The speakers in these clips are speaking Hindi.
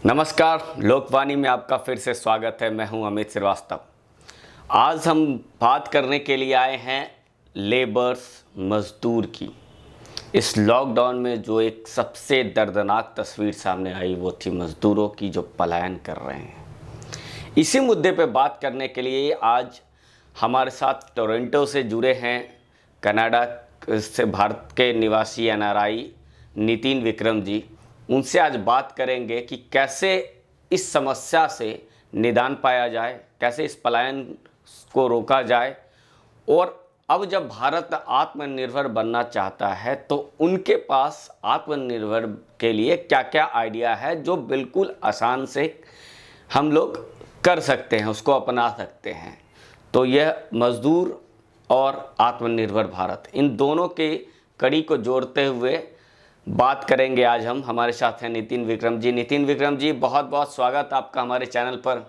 नमस्कार, लोकवाणी में आपका फिर से स्वागत है। मैं हूं अमित श्रीवास्तव। आज हम बात करने के लिए आए हैं लेबर्स, मजदूर की। इस लॉकडाउन में जो एक सबसे दर्दनाक तस्वीर सामने आई वो थी मजदूरों की जो पलायन कर रहे हैं। इसी मुद्दे पे बात करने के लिए आज हमारे साथ टोरंटो से जुड़े हैं कनाडा से भारत के निवासी एनआरआई नितिन विक्रम जी। उनसे आज बात करेंगे कि कैसे इस समस्या से निदान पाया जाए, कैसे इस पलायन को रोका जाए, और अब जब भारत आत्मनिर्भर बनना चाहता है तो उनके पास आत्मनिर्भर के लिए क्या क्या आइडिया है जो बिल्कुल आसान से हम लोग कर सकते हैं, उसको अपना सकते हैं। तो यह मजदूर और आत्मनिर्भर भारत, इन दोनों के कड़ी को जोड़ते हुए बात करेंगे आज हम। हमारे साथ हैं नितिन विक्रम जी। नितिन विक्रम जी, बहुत बहुत स्वागत आपका हमारे चैनल पर।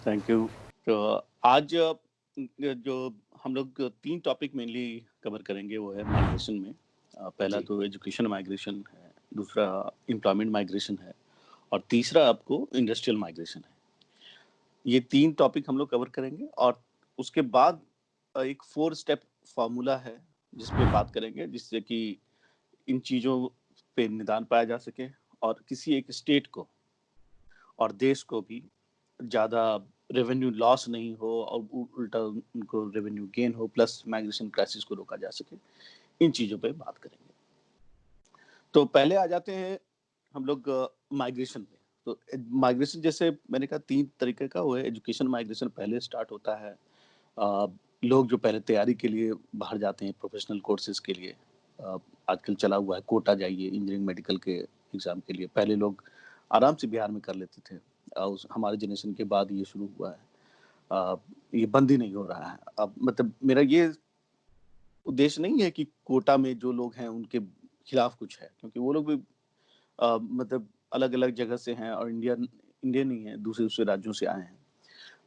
Thank you. तो आज जो हम लोग 3 टॉपिक मेनली कवर करेंगे वो है माइग्रेशन में। पहला जी तो एजुकेशन माइग्रेशन है, दूसरा एम्प्लॉयमेंट माइग्रेशन है और तीसरा आपको इंडस्ट्रियल माइग्रेशन है। ये 3 टॉपिक हम लोग कवर करेंगे और उसके बाद एक 4 स्टेप फार्मूला है जिस पे बात करेंगे, जिससे कि इन चीज़ों पे निदान पाया जा सके और किसी एक स्टेट को और देश को भी ज़्यादा रेवेन्यू लॉस नहीं हो और उल्टा उनको रेवेन्यू गेन हो, प्लस माइग्रेशन क्राइसिस को रोका जा सके। इन चीज़ों पे बात करेंगे। तो पहले आ जाते हैं हम लोग माइग्रेशन पे। तो माइग्रेशन जैसे मैंने कहा 3 तरीके का वो है। एजुकेशन माइग्रेशन पहले स्टार्ट होता है। अ, लोग जो पहले तैयारी के लिए बाहर जाते हैं प्रोफेशनल कोर्सेज़ के लिए। अ, आजकल चला हुआ है कोटा जाइए इंजीनियरिंग मेडिकल के एग्ज़ाम के लिए। पहले लोग आराम से बिहार में कर लेते थे। उस हमारे जनरेशन के बाद ये शुरू हुआ है। अ, ये बंद ही नहीं हो रहा है। अब मतलब मेरा ये उद्देश्य नहीं है कि कोटा में जो लोग हैं उनके खिलाफ कुछ है, क्योंकि वो लोग भी मतलब अलग-अलग जगह से हैं और इंडियन ही हैं, दूसरे-दूसरे राज्यों से आए हैं।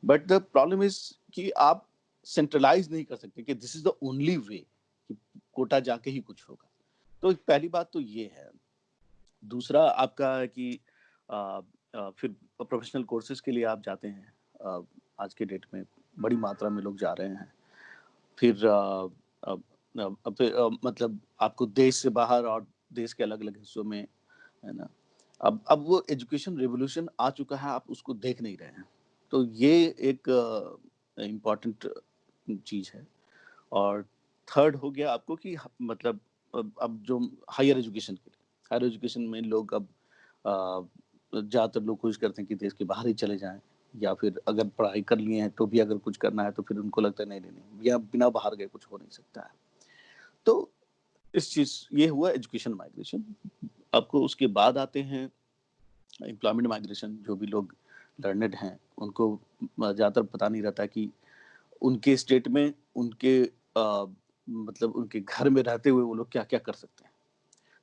बट द प्रॉब्लम इज़ कि आप सेंट्रलाइज़ नहीं कर सकते कि this is the only way कि कोटा जाके ही कुछ होगा। तो पहली बात तो ये है। दूसरा आपका है कि अ फिर प्रोफेशनल कोर्सेज़ के लिए आप जाते हैं। आज के डेट में बड़ी मात्रा में लोग जा रहे हैं। फिर फिर मतलब आपको देश से बाहर और देश के अलग-अलग हिस्सों में, है ना? अब वो एजुकेशन रिवॉल्यूशन आ चुका है, आप उसको देख नहीं रहे हैं। तो ये एक इम्पोर्टेंट चीज़ है। और थर्ड हो गया आपको कि मतलब अब जो हायर एजुकेशन के लिए, हायर एजुकेशन में लोग अब ज़्यादातर लोग कोशिश करते हैं कि देश के बाहर ही चले जाएँ, या फिर अगर पढ़ाई कर लिए हैं तो भी अगर कुछ करना है तो फिर उनको लगता है नहीं, नहीं, नहीं, या बिना बाहर गए कुछ हो नहीं सकता है। तो इस चीज़ ये हुआ एजुकेशन माइग्रेशन। आपको उसके बाद आते हैं एम्प्लॉयमेंट माइग्रेशन। जो भी लोग लर्नेड हैं उनको ज़्यादातर पता नहीं रहता कि उनके स्टेट में उनके मतलब उनके घर में रहते हुए वो लोग क्या-क्या कर सकते हैं।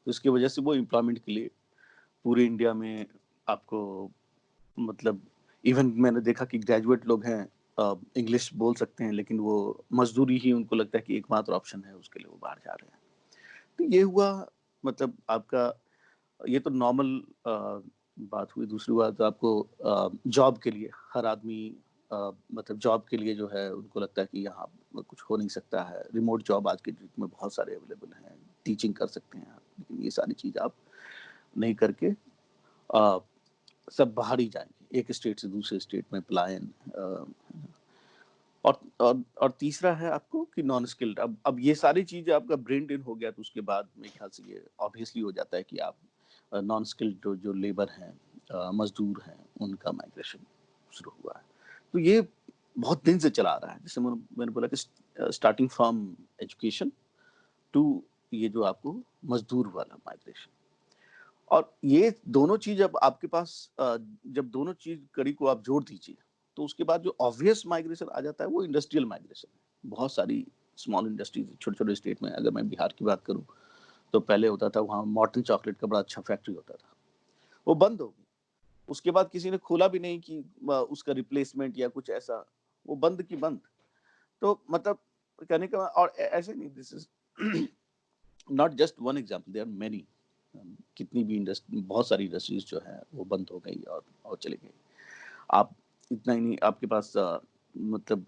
तो इसकी वजह से वो एम्प्लॉयमेंट के लिए पूरे इंडिया में आपको मतलब इवन मैंने देखा कि ग्रेजुएट लोग हैं, इंग्लिश बोल सकते हैं, लेकिन वो मज़दूरी ही उनको लगता है कि एकमात्र ऑप्शन है, उसके लिए वो बाहर जा रहे हैं। तो ये हुआ मतलब आपका, ये तो नॉर्मल बात हुई। दूसरी बात आपको जॉब के लिए हर आदमी मतलब जॉब के लिए जो है उनको लगता है कि यहाँ कुछ हो नहीं सकता है। रिमोट जॉब आज के युग में बहुत सारे अवेलेबल हैं, टीचिंग कर सकते हैं आप, लेकिन ये सारी चीज़ आप नहीं करके अ, सब बाहर ही जाएँगे, एक स्टेट से दूसरे स्टेट में पलायन। और तीसरा है आपको कि नॉन स्किल्ड। अब ये सारी चीज़ें आपका ब्रेन ड्रेन हो गया तो उसके बाद मेरे ख्याल से ये ऑब्वियसली हो जाता है कि आप नॉन स्किल्ड जो लेबर हैं, मज़दूर हैं, उनका माइग्रेशन शुरू हुआ है। तो ये बहुत दिन से चला आ रहा है। जैसे मैंने बोला कि स्टार्टिंग फ्रॉम एजुकेशन टू ये जो आपको मज़दूर वाला माइग्रेशन। और ये दोनों चीज़ अब आपके पास जब दोनों चीज़ कड़ी को आप जोड़ दीजिए, तो उसके बाद जो ऑब्वियस माइग्रेशन आ जाता है वो इंडस्ट्रियल माइग्रेशन है। बहुत सारी स्मॉल इंडस्ट्रीज़ छोटे-छोटे स्टेट में, अगर मैं बिहार की बात करूँ, तो पहले होता था वहाँ मॉर्टन चॉकलेट का बड़ा अच्छा फैक्ट्री होता था। वो बंद हो गई। उसके बाद किसी ने खोला भी नहीं कि उसका रिप्लेसमेंट या कुछ ऐसा, वो बंद की बंद। तो मतलब कहने का और ऐसे नहीं, this is not just one example, there are many. कितनी भी इंडस्ट्री, बहुत सारी इंडस्ट्रीज जो है वो बंद हो गई और चली गई। आप इतना ही नहीं, आपके पास मतलब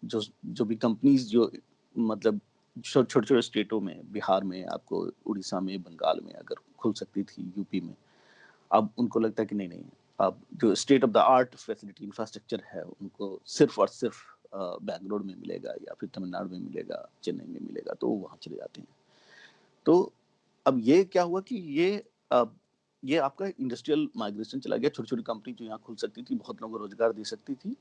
जो जो भी कंपनीज जो मतलब छोटे छोटे स्टेटों में, बिहार में, आपको उड़ीसा में, बंगाल में अगर खुल सकती थी, यूपी में, अब उनको लगता है कि नहीं नहीं, अब जो state of the art facility infrastructure है उनको सिर्फ और सिर्फ बैंगलोर में मिलेगा या फिर तमिलनाडु में मिलेगा, चेन्नई में मिलेगा, तो वो वहाँ चले जाते हैं। तो अब ये क्या हुआ कि ये आपका इंडस्ट्रियल माइग्रेशन चला गया। छोटी छोटी कंपनी जो यहाँ खुल सकती थी, बहुत लोगों को रोजगार दे सकती थी,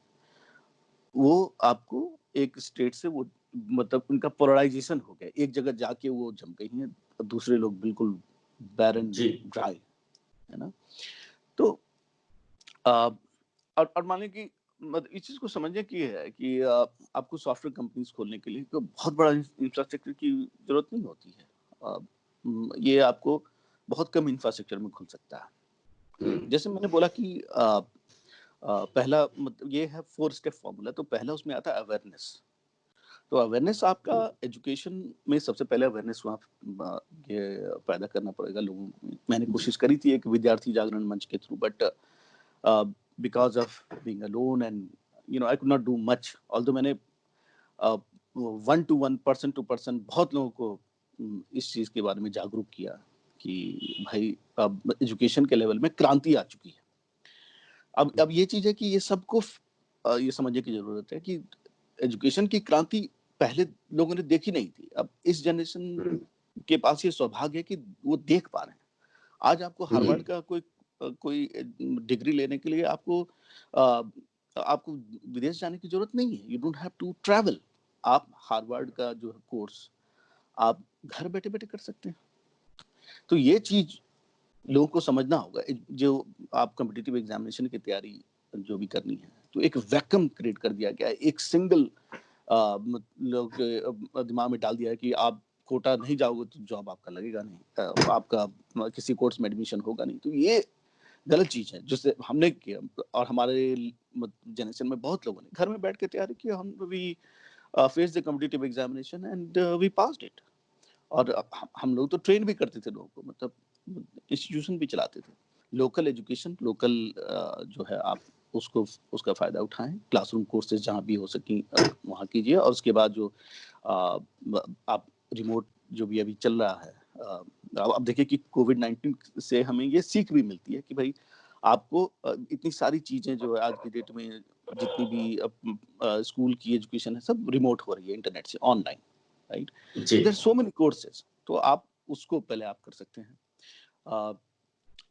वो आपको एक स्टेट से वो मतलब उनका पोलराइजेशन हो गया, एक जगह जाके वो जम गई हैं, दूसरे लोग बिल्कुल बैरन, जी ड्राई, है ना। तो अ, और मानिए कि मतलब इस चीज को समझने की है कि आपको सॉफ्टवेयर कंपनीज खोलने के लिए कोई बहुत बड़ा इंफ्रास्ट्रक्चर की जरूरत नहीं होती है। ये आपको बहुत कम इंफ्रास्ट्रक्चर में खुल सकता है। हम्म, जैसे मैंने बोला कि पहला मतलब ये है 4 स्टेप फॉर्मूला। तो पहला उसमें आता है अवेयरनेस। तो अवेयरनेस आपका एजुकेशन में सबसे पहले अवेयरनेस वहाँ ये पैदा करना पड़ेगा लोगों में। मैंने जी कोशिश करी थी एक विद्यार्थी जागरण मंच के through, but because of being alone and I could not do much. Although मैंने 1 to 1, पर्सन टू पर्सन बहुत लोगों को इस चीज के बारे में जागरूक किया कि भाई अब एजुकेशन के लेवल में क्रांति आ चुकी है। अब ये चीज है कि ये सबको ये समझने की जरूरत है कि एजुकेशन की क्रांति पहले लोगों ने देखी नहीं थी। अब इस जनरेशन हम्म, के पास ये सौभाग्य है कि वो देख पा रहे हैं। आज आपको हार्वर्ड हम्म, का कोई डिग्री लेने के लिए अ, आपको विदेश जाने की जरूरत नहीं है। You don't have to travel. आप हार्वर्ड का जो कोर्स आप घर बैठे बैठे कर सकते हैं। तो ये चीज लोगों को समझना होगा। जो आप कॉम्पिटिटिव एग्जामिनेशन की तैयारी जो भी करनी है, तो एक वैक्यूम क्रिएट कर दिया गया है, एक सिंगल लोग के दिमाग में डाल दिया है कि आप कोटा नहीं जाओगे तो जॉब आपका लगेगा नहीं, आपका किसी कोर्स में एडमिशन होगा नहीं। तो ये गलत चीज है जिससे हमने किया, और हमारे जनरेशन में बहुत लोगों ने घर में बैठ के तैयारी की। हम we face the competitive examination and we passed it. और हम लोग तो ट्रेन भी करते थे लोगों को, मतलब इंस्टीट्यूशन भी चलाते थे। लोकल एजुकेशन, लोकल जो है आप उसको उसका फायदा उठाएं। क्लासरूम कोर्सेज जहाँ भी हो सके वहाँ कीजिए। और उसके बाद जो आप रिमोट जो भी अभी चल रहा है, अब देखिए कि कोविड-19 से हमें ये सीख भी मिलती है कि भाई आपको इतनी सारी चीजें जो है आज की डेट में, जितनी भी स्कूल की एजुकेशन है, सब रिमोट हो रही है इंटरनेट से, ऑनलाइन, राइट। जी तो देयर सो मेनी कोर्सेज, तो आप उसको पहले आप कर सकते हैं। अ,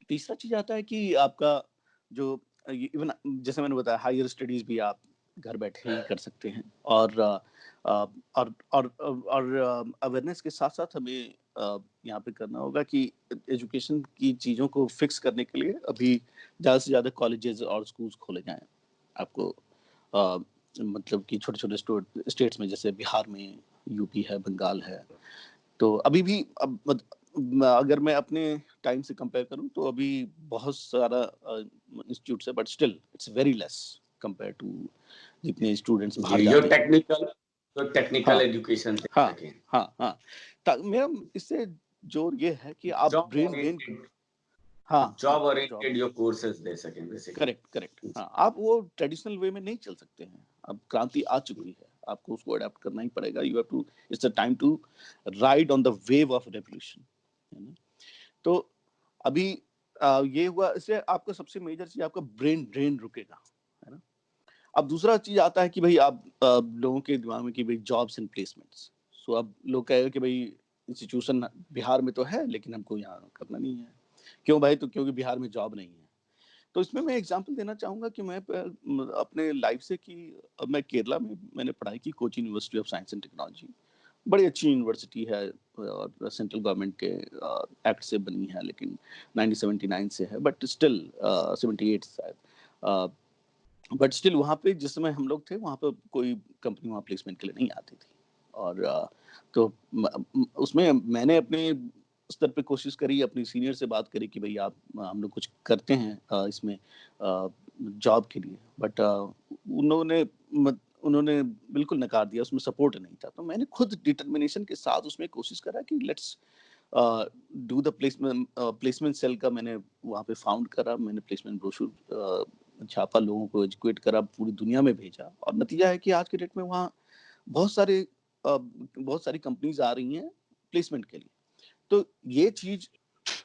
तीसरा चीज आता है कि आपका जो इवन जैसे मैंने बताया, हायर स्टडीज भी आप घर बैठे ही कर सकते हैं। और अवेयरनेस के साथ साथ हमें यहाँ पे करना होगा कि एजुकेशन की चीज़ों को फिक्स करने के लिए अभी ज़्यादा से ज़्यादा कॉलेजेस और स्कूल्स खोले जाएं। आपको अ, मतलब कि छोटे छोटे स्टेट्स में, जैसे बिहार में, यूपी है, बंगाल है, तो अभी भी अगर मैं अपने टाइम से कंपेयर करूं तो अभी बहुत सारा इंस्टीट्यूट्स है, but still it's very less compare to जितने स्टूडेंट्स जी बाहर जो जाते हैं। टेक्निकल हाँ, एजुकेशन दे हाँ, सकें, हाँ, हाँ। मेरा इससे जोर ये है कि आप जॉब ब्रेन गेन। ओरिएंटेड हाँ, जॉब हाँ, जॉब। ओरिएंटेड जो कोर्सेज दे सकें करेक्ट, करेक्ट। बेसिकली। हाँ, आप वो ट्रेडिशनल वे में नहीं चल सकते हैं। अब क्रांति आ चुकी है, आपको उसको अडॉप्ट करना ही पड़ेगा। You have to, it's the time to ride on the wave of revolution, है ना। तो अभी ये हुआ, इससे आपका सबसे मेजर चीज आपका ब्रेन ड्रेन रुकेगा, है ना। अब दूसरा चीज आता है कि भाई आप लोगों के दिमाग में कि भाई जॉब्स एंड प्लेसमेंट्स। सो अब लोग कहेंगे कि भाई इंस्टीट्यूशन बिहार में तो है लेकिन हमको यहाँ करना नहीं है। क्यों भाई? तो क्योंकि बिहार में जॉब नहीं है। तो इसमें मैं एग्जांपल देना चाहूँगा कि मैं अपने लाइफ से कि मैं केरला में मैंने पढ़ाई की, Cochin university of science and technology. बड़ी अच्छी यूनिवर्सिटी है और सेंट्रल गवर्नमेंट के एक्ट से बनी है, लेकिन 1979 से है, बट स्टिल 78 शायद। बट स्टिल वहाँ पे जिस समय हम लोग थे, वहाँ पे कोई कंपनी वहाँ प्लेसमेंट के लिए नहीं आती थी। और तो उसमें मैंने अपने स्तर पे कोशिश करी, अपनी सीनियर से बात करी कि भाई आप हम लोग कुछ करते हैं इसमें जॉब के लिए, बट उन्होंने बिल्कुल नकार दिया, उसमें सपोर्ट नहीं था। तो मैंने खुद डिटर्मिनेशन के साथ उसमें कोशिश करा कि let's do the placement cell का मैंने वहाँ पे फाउंड करा, मैंने प्लेसमेंट ब्रोशूर छापा, लोगों को एजुकेट करा, पूरी दुनिया में भेजा, और नतीजा है कि आज के डेट में वहाँ बहुत सारे बहुत सारी कंपनीज आ रही हैं प्लेसमेंट के लिए। तो ये चीज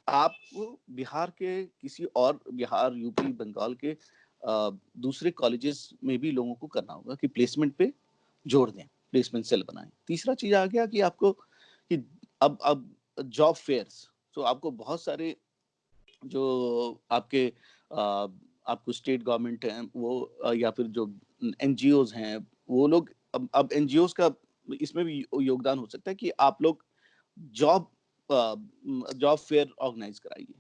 आपको बिहार के किसी और, बिहार, यूपी, बंगाल के दूसरे कॉलेजेस में भी लोगों को करना होगा कि प्लेसमेंट पे जोड़ दें, प्लेसमेंट सेल बनाएं। तीसरा चीज आ गया कि आपको कि अब जॉब फेयर्स, तो आपको बहुत सारे जो आपके आपको स्टेट गवर्नमेंट है वो या फिर जो एनजीओज हैं, वो लोग अब एनजीओज का इसमें भी योगदान हो सकता है कि आप लोग जॉब जॉब फेयर ऑर्गेनाइज कराइए,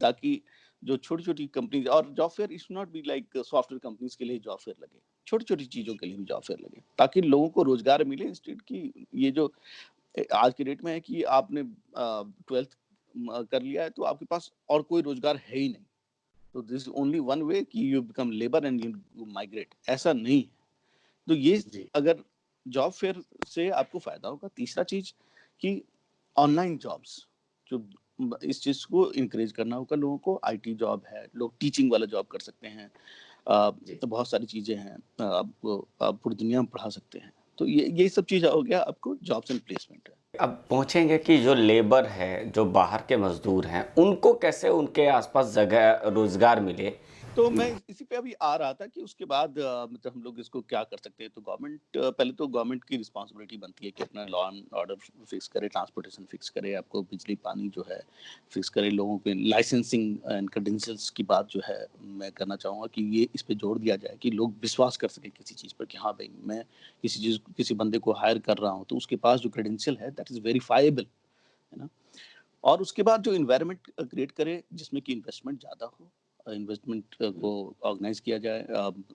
ताकि जो छोटी छोटी कंपनीज, और job fair is not be like software companies के लिए जॉब फेयर लगे, छोटी छोटी चीजों के लिए भी जॉब फेयर लगे, ताकि लोगों को रोजगार मिले। इंस्टेड की ये जो आज के डेट में है कि आपने 12th कर लिया है तो आपके पास और कोई रोजगार है ही नहीं, तो दिस ओनली वन वे कि you become labour and you migrate, ऐसा नहीं है। तो ये जी। अगर जॉब फेयर से आपको फायदा होगा। तीसरा चीज कि ऑनलाइन जॉब्स, जो इस चीज को इंकरेज करना होगा लोगों को। आईटी जॉब है, लोग टीचिंग वाला जॉब कर सकते हैं, जी। तो बहुत सारी चीजें हैं, आपको आप पूरी दुनिया में पढ़ा सकते हैं। तो ये सब चीज हो गया आपको जॉब्स एंड प्लेसमेंट है। अब पहुंचेंगे कि जो लेबर है, जो बाहर के मजदूर हैं, उनको कैसे उनके आसपास जगह रोजगार मिले। तो मैं इसी पे अभी आ रहा था कि उसके बाद मतलब हम लोग इसको क्या कर सकते हैं। तो गवर्नमेंट, पहले तो गवर्नमेंट की रिस्पांसिबिलिटी बनती है कि अपना लॉ एंड ऑर्डर फिक्स करे, ट्रांसपोर्टेशन फिक्स करे, आपको बिजली पानी जो है फिक्स करे, लोगों पे लाइसेंसिंग एंड क्रेडेंशियल्स की बात जो है मैं करना चाहूँगा कि ये इस पे जोर दिया जाए कि लोग विश्वास कर सकें किसी चीज़ पर कि हाँ भाई, मैं किसी बंदे को हायर कर रहा हूँ तो उसके पास जो क्रेडेंशियल है दैट इज़ वेरीफाइबल, है ना। और उसके बाद जो इन्वायरमेंट क्रिएट करे जिसमें कि इन्वेस्टमेंट ज़्यादा हो, इन्वेस्टमेंट को ऑर्गेनाइज किया जाए,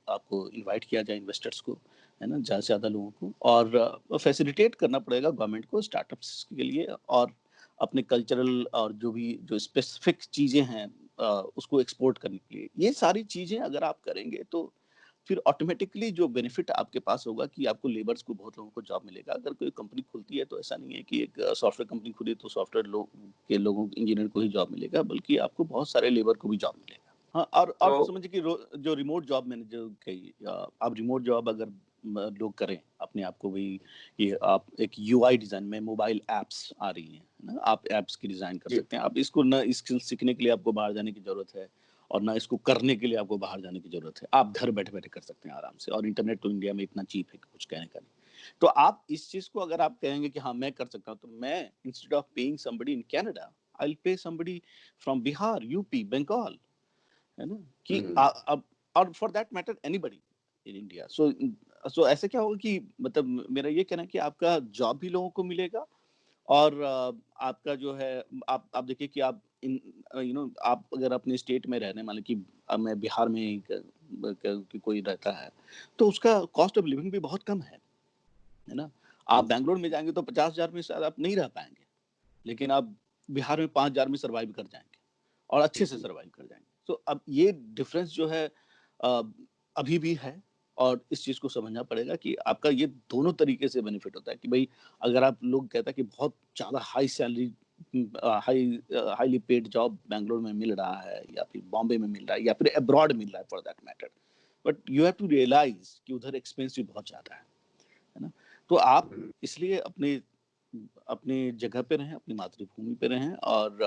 आपको इनवाइट किया जाए इन्वेस्टर्स को, है ना, ज़्यादा से ज़्यादा लोगों को, और फैसिलिटेट करना पड़ेगा गवर्नमेंट को स्टार्टअप्स के लिए, और अपने कल्चरल और जो स्पेसिफिक चीज़ें हैं उसको एक्सपोर्ट करने के लिए। ये सारी चीज़ें अगर आप करेंगे तो फिर ऑटोमेटिकली जो बेनिफिट आपके पास होगा कि आपको लेबर्स को, बहुत लोगों को जॉब मिलेगा। अगर कोई कंपनी खुलती है तो ऐसा नहीं है कि एक सॉफ्टवेयर कंपनी खुली तो सॉफ्टवेयर लोगों इंजीनियर को ही जॉब मिलेगा, बल्कि आपको बहुत सारे लेबर को भी जॉब मिलेगा। हाँ, और तो समझिए कि जो रिमोट जॉब मैंने जो कही, आप रिमोट जॉब अगर लोग करें अपने आप को भी, ये आप एक यूआई डिजाइन में मोबाइल एप्स आ रही हैं, है ना, आप एप्स की डिजाइन कर जी। सकते हैं। आप इसको न स्किल सीखने के लिए आपको बाहर जाने की जरूरत है, और ना इसको करने के लिए आपको बाहर जाने की जरूरत है। आप घर बैठे बैठे कर सकते हैं आराम से, और इंटरनेट तो इंडिया में इतना चीप है कि कुछ कहने का नहीं। तो आप इस चीज को अगर आप कहेंगे कि हाँ मैं कर सकता हूँ, तो मैं instead of paying somebody in Canada, I will pay somebody from Bihar, UP, Bengal, है ना, कि अब, और for that matter anybody in India. So ऐसे क्या होगा कि मतलब मेरा ये कहना है कि आपका जॉब भी लोगों को मिलेगा, और आपका जो है, आप देखिए कि आप इन आप अगर अपने स्टेट में रहने, मान लीजिए कि मैं बिहार में कोई रहता है, तो उसका कॉस्ट ऑफ लिविंग भी बहुत कम है ना। आप बैंगलोर में जाएंगे तो 50,000 में शायद आप नहीं रह पाएंगे, लेकिन आप बिहार में 5,000 में सर्वाइव कर जाएंगे, और अच्छे से सर्वाइव कर जाएंगे। तो अब ये डिफरेंस जो है अ, अभी भी है, और इस चीज को समझना पड़ेगा कि आपका ये दोनों तरीके से बेनिफिट होता है कि भाई, अगर आप लोग कहता है कि बहुत ज्यादा high salary, highly paid job Bangalore में मिल रहा है, या फिर बॉम्बे में मिल रहा है, या फिर अब्रॉड मिल रहा है for that matter, but you have to realise कि उधर एक्सपेंसिव बहुत ज्यादा है ना। तो आप इसलिए अपने अपने जगह पे रहें, अपनी मातृभूमि पे रहें, और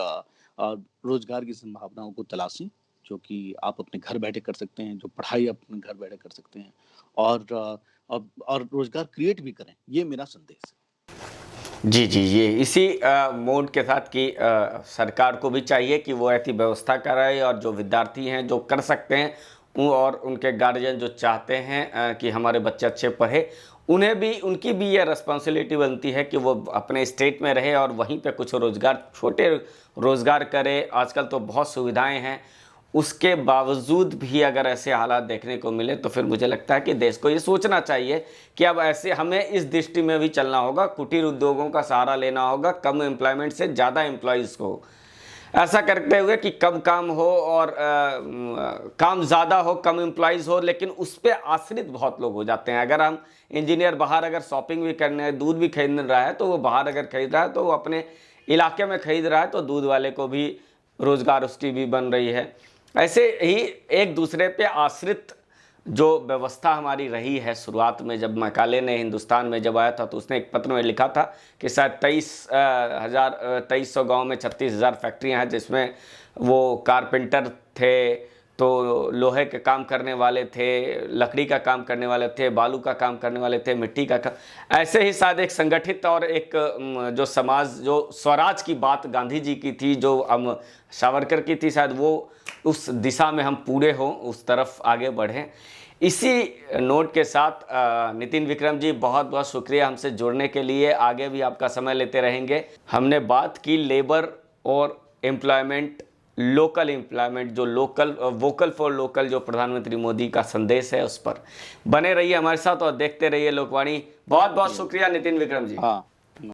रोजगार की संभावनाओं को तलाशें, जो कि आप अपने घर बैठे कर सकते हैं, जो पढ़ाई अपने घर बैठे कर सकते हैं, और और रोजगार क्रिएट भी करें। ये मेरा संदेश है। जी जी, ये इसी मोड के साथ कि सरकार को भी चाहिए कि वो ऐसी व्यवस्था कराए, और जो विद्यार्थी हैं जो कर सकते हैं और उनके गार्जियन जो चाहते हैं कि हमारे बच्चे अच्छे पढ़े, उन्हें भी, उनकी भी ये रिस्पॉन्सिबिलिटी बनती है कि वो अपने स्टेट में रहे और वहीं पे कुछ रोज़गार, छोटे रोज़गार करे। आजकल तो बहुत सुविधाएं हैं, उसके बावजूद भी अगर ऐसे हालात देखने को मिले तो फिर मुझे लगता है कि देश को ये सोचना चाहिए कि अब ऐसे हमें इस दृष्टि में भी चलना होगा, कुटीर उद्योगों का सहारा लेना होगा, कम एम्प्लॉयमेंट से ज़्यादा एम्प्लॉयज़ को, ऐसा करते हुए कि कम काम हो और काम ज़्यादा हो, कम एम्प्लॉयज़ हो, लेकिन उस पर आश्रित बहुत लोग हो जाते हैं। अगर हम इंजीनियर बाहर अगर शॉपिंग भी करने, दूध भी खरीद रहा है तो वो बाहर अगर खरीद रहा है तो वो अपने इलाके में खरीद रहा है तो दूध वाले को भी रोजगार उसकी भी बन रही है। ऐसे ही एक दूसरे पे आश्रित जो व्यवस्था हमारी रही है। शुरुआत में जब मैकाले ने हिंदुस्तान में जब आया था तो उसने एक पत्र में लिखा था कि शायद 2300 गांव में 36,000 फैक्ट्रियां हैं, जिसमें वो कारपेंटर थे, तो लोहे के काम करने वाले थे, लकड़ी का काम करने वाले थे, बालू का काम करने वाले थे, मिट्टी का काम। ऐसे ही शायद एक संगठित और एक जो समाज, जो स्वराज की बात गांधी जी की थी, जो हम सावरकर की थी, शायद वो उस दिशा में हम पूरे हों, उस तरफ आगे बढ़ें। इसी नोट के साथ नितिन विक्रम जी, बहुत बहुत शुक्रिया हमसे जुड़ने के लिए। आगे भी आपका समय लेते रहेंगे। हमने बात की लेबर और एम्प्लॉयमेंट, लोकल एम्प्लॉयमेंट, जो लोकल वोकल फॉर लोकल जो प्रधानमंत्री मोदी का संदेश है, उस पर बने रहिए हमारे साथ और देखते रहिए लोकवाणी। बहुत बहुत शुक्रिया नितिन विक्रम जी। हाँ।